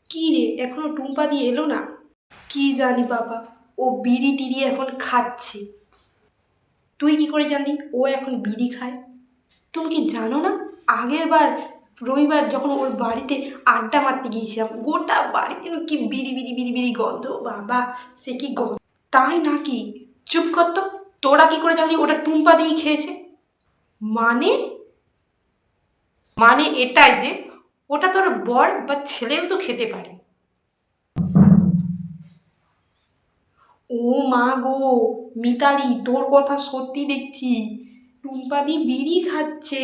কি রে, এখনো টুম্পা দিয়ে এলো না? কি জানি বাবা, ও বিড়ি টিড়ি এখন খাচ্ছে। তুই কি করে জানলি ও এখন বিড়ি খায়? তুমি কি জানো না, আগের বার রবিবার যখন ওর বাড়িতে আড্ডা মারতে গিয়েছিলাম, গোটা বাড়িতে কি বিড়ি বিড়ি বিড়ি বিড়ি গন্ধ বাবা, সে কি গন্ধ! তাই নাকি? চুপ কর তো। তোরা কি করে জানলি ওটা টুম্পা দিয়ে খেয়েছে? মানে মানে এটাই যে ওটা তোর বর বা ছেলেও তো খেতে পারে। ও মা গো, মিতালি তোর কথা সত্যি দেখছি, টুম্পা দি বিড়ি খাচ্ছে।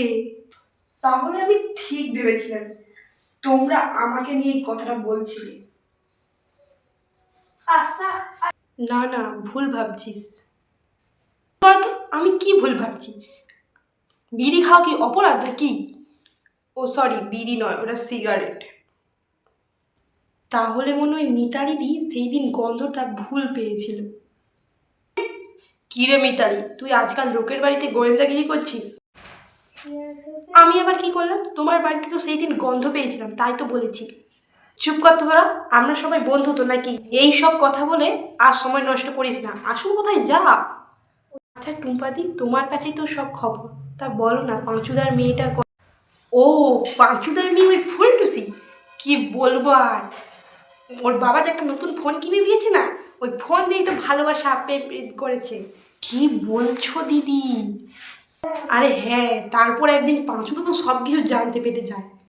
তাহলে আমি ঠিক ভেবেছিলাম, তোমরা আমাকে নিয়ে এই কথাটা বলছিলে। না না, ভুল ভাবছিস। বলতো আমি কি ভুল ভাবছি? বিড়ি খাওয়া কি অপরাধ নাকি? ও সরি, বিড়ি নয়, ওটা সিগারেট। তাহলে মনে হয় মিতালি দি সেই দিন গন্ধটা ভুল পেয়েছিল। কি রে মিতালি, তুই আজকাল লোকের বাড়িতে গোয়েন্দাগিরি করছিস? আমি আবার কি করলাম? তোমার বাড়িতে তো সেই দিন গন্ধ পেয়েছিলাম, তাই তো বলেছি। চুপ কর তো তোরা, আমরা সবাই বন্ধু তো নাকি? এই সব কথা বলে আর সময় নষ্ট করিস না, আসুন কোথায় যা। আচ্ছা টুম্পাদি, তোমার কাছেই তো সব খবর, তা বলো না পাঁচুদার মেয়েটার ও, পাঁচুদার মেয়ে ওই ফুলটুসি, কি বলবো আর। ওর বাবা যে একটা নতুন ফোন কিনে দিয়েছে না, ওই ফোন দিয়েই তো ভালোবাসা প্রেম করেছে। কি বলছো দিদি? আরে হ্যাঁ, তারপর একদিন পাঁচুদা তো সব কিছু জানতে পেরে যায়।